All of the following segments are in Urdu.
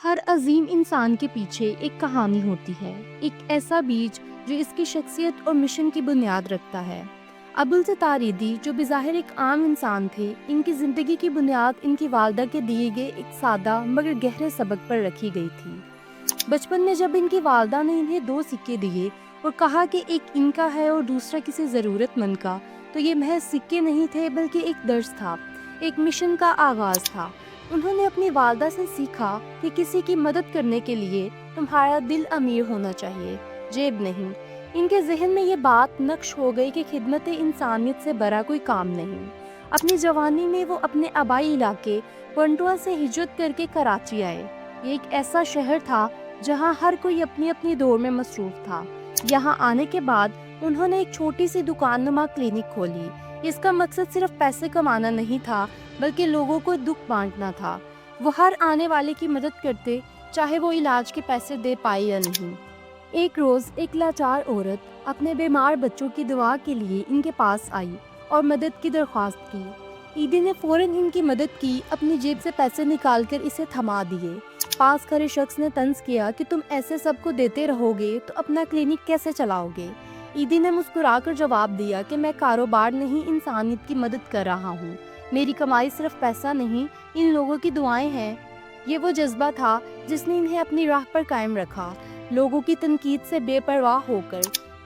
ہر عظیم انسان کے پیچھے ایک کہانی ہوتی ہے، ایک ایسا بیج جو اس کی شخصیت اور مشن کی بنیاد رکھتا ہے۔ عبدالستار ایدھی جو بظاہر ایک عام انسان تھے، ان کی زندگی کی بنیاد ان کی والدہ کے دیے گئے ایک سادہ مگر گہرے سبق پر رکھی گئی تھی۔ بچپن میں جب ان کی والدہ نے انہیں 2 سکے دیے اور کہا کہ ایک ان کا ہے اور دوسرا کسی ضرورت مند کا، تو یہ محض سکے نہیں تھے بلکہ ایک درس تھا، ایک مشن کا آغاز تھا۔ انہوں نے اپنی والدہ سے سیکھا کہ کسی کی مدد کرنے کے لیے تمہارا دل امیر ہونا چاہیے، جیب نہیں۔ ان کے ذہن میں یہ بات نقش ہو گئی کہ خدمت انسانیت سے بڑا کوئی کام نہیں۔ اپنی جوانی میں وہ اپنے آبائی علاقے پنٹوا سے ہجرت کر کے کراچی آئے۔ یہ ایک ایسا شہر تھا جہاں ہر کوئی اپنی اپنی دور میں مصروف تھا۔ یہاں آنے کے بعد انہوں نے ایک چھوٹی سی دکان نما کلینک کھولی۔ اس کا مقصد صرف پیسے کمانا نہیں تھا بلکہ لوگوں کو دکھ بانٹنا تھا۔ وہ ہر آنے والے کی مدد کرتے، چاہے وہ علاج کے پیسے دے پائے یا نہیں۔ ایک روز ایک لاچار عورت اپنے بیمار بچوں کی دعا کے لیے ان کے پاس آئی اور مدد کی درخواست کی۔ ایدھی نے فوراً ان کی مدد کی، اپنی جیب سے پیسے نکال کر اسے تھما دیے۔ پاس کھڑے شخص نے طنز کیا کہ تم ایسے سب کو دیتے رہو گے تو اپنا کلینک کیسے چلاؤ گے؟ ایدھی نے مسکرا کر جواب دیا کہ میں کاروبار نہیں، انسانیت کی مدد کر رہا ہوں۔ میری کمائی صرف پیسہ نہیں، ان لوگوں کی دعائیں ہیں۔ یہ وہ جذبہ تھا جس نے انہیں اپنی راہ پر قائم رکھا، لوگوں کی تنقید سے بے پرواہ ہو کر۔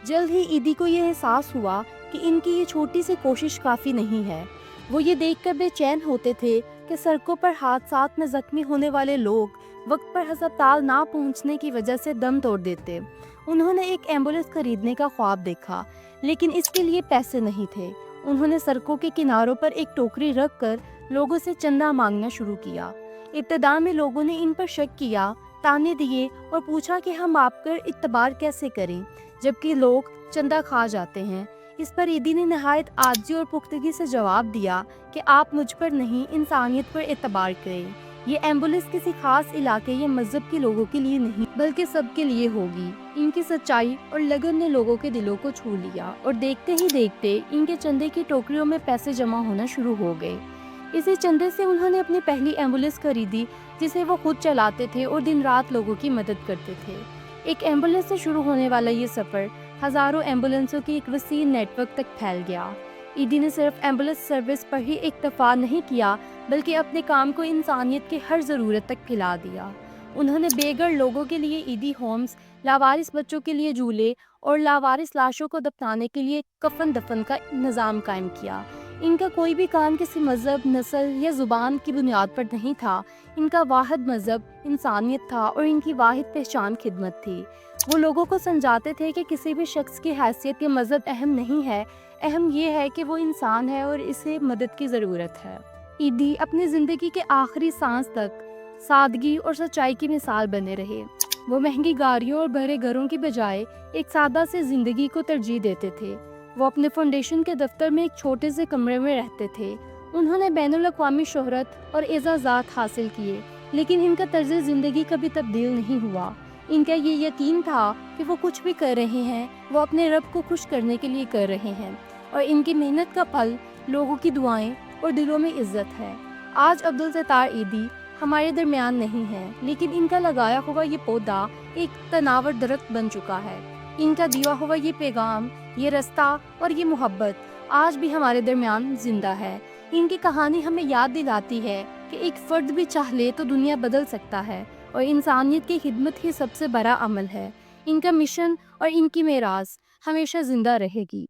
جلد ہی ایدھی کو یہ احساس ہوا کہ ان کی یہ چھوٹی سی کوشش کافی نہیں ہے۔ وہ یہ دیکھ کر بے چین ہوتے تھے کہ سڑکوں پر حادثات میں زخمی ہونے والے لوگ وقت پر ہسپتال نہ پہنچنے کی وجہ سے دم توڑ دیتے۔ انہوں نے ایک ایمبولینس خریدنے کا خواب دیکھا، لیکن اس کے لیے پیسے نہیں تھے۔ انہوں نے سڑکوں کے کناروں پر ایک ٹوکری رکھ کر لوگوں سے چندہ مانگنا شروع کیا۔ ابتدا میں لوگوں نے ان پر شک کیا، تانے دیے اور پوچھا کہ ہم آپ پر اعتبار کیسے کریں جبکہ لوگ چندہ کھا جاتے ہیں۔ اس پر ایدھی نے نہایت عاجزی اور پختگی سے جواب دیا کہ آپ مجھ پر نہیں، انسانیت پر اعتبار کریں۔ یہ ایمبولینس کسی خاص علاقے یا مذہب کے لوگوں کے لیے نہیں بلکہ سب کے لیے ہوگی۔ ان کی سچائی اور لگن نے لوگوں کے دلوں کو چھو لیا اور دیکھتے ہی دیکھتے ان کے چندے کی ٹوکریوں میں پیسے جمع ہونا شروع ہو گئے۔ اسی چندے سے انہوں نے اپنی پہلی ایمبولینس خریدی جسے وہ خود چلاتے تھے اور دن رات لوگوں کی مدد کرتے تھے۔ ایک ایمبولینس سے شروع ہونے والا یہ سفر ہزاروں ایمبولینسوں کی ایک وسیع نیٹ ورک تک پھیل گیا۔ ایدھی نے صرف ایمبولینس سروس پر ہی اکتفا نہیں کیا بلکہ اپنے کام کو انسانیت کے ہر ضرورت تک پھیلا دیا۔ انہوں نے بے گھر لوگوں کے لیے ایدھی ہومز، لاوارث بچوں کے لیے جھولے اور لاوارث لاشوں کو دفنانے کے لیے کفن دفن کا نظام قائم کیا۔ ان کا کوئی بھی کام کسی مذہب، نسل یا زبان کی بنیاد پر نہیں تھا۔ ان کا واحد مذہب انسانیت تھا اور ان کی واحد پہچان خدمت تھی۔ وہ لوگوں کو سمجھاتے تھے کہ کسی بھی شخص کی حیثیت یا مذہب اہم نہیں ہے، اہم یہ ہے کہ وہ انسان ہے اور اسے مدد کی ضرورت ہے۔ ایدھی اپنی زندگی کے آخری سانس تک سادگی اور سچائی کی مثال بنے رہے۔ وہ مہنگی گاڑیوں اور بڑے گھروں کی بجائے ایک سادہ سے زندگی کو ترجیح دیتے تھے۔ وہ اپنے فاؤنڈیشن کے دفتر میں ایک چھوٹے سے کمرے میں رہتے تھے۔ انہوں نے بین الاقوامی شہرت اور اعزازات حاصل کیے، لیکن ان کا طرز زندگی کبھی تبدیل نہیں ہوا۔ ان کا یہ یقین تھا کہ وہ کچھ بھی کر رہے ہیں، وہ اپنے رب کو خوش کرنے کے لیے کر رہے ہیں، اور ان کی محنت کا پھل لوگوں کی دعائیں اور دلوں میں عزت ہے۔ آج عبدالستار ایدھی ہمارے درمیان نہیں ہے، لیکن ان کا لگایا ہوا یہ پودا ایک تناور درخت بن چکا ہے۔ ان کا دیا ہوا یہ پیغام، یہ رستہ اور یہ محبت آج بھی ہمارے درمیان زندہ ہے۔ ان کی کہانی ہمیں یاد دلاتی ہے کہ ایک فرد بھی چاہ لے تو دنیا بدل سکتا ہے، اور انسانیت کی خدمت ہی سب سے بڑا عمل ہے۔ ان کا مشن اور ان کی میراث ہمیشہ زندہ رہے گی۔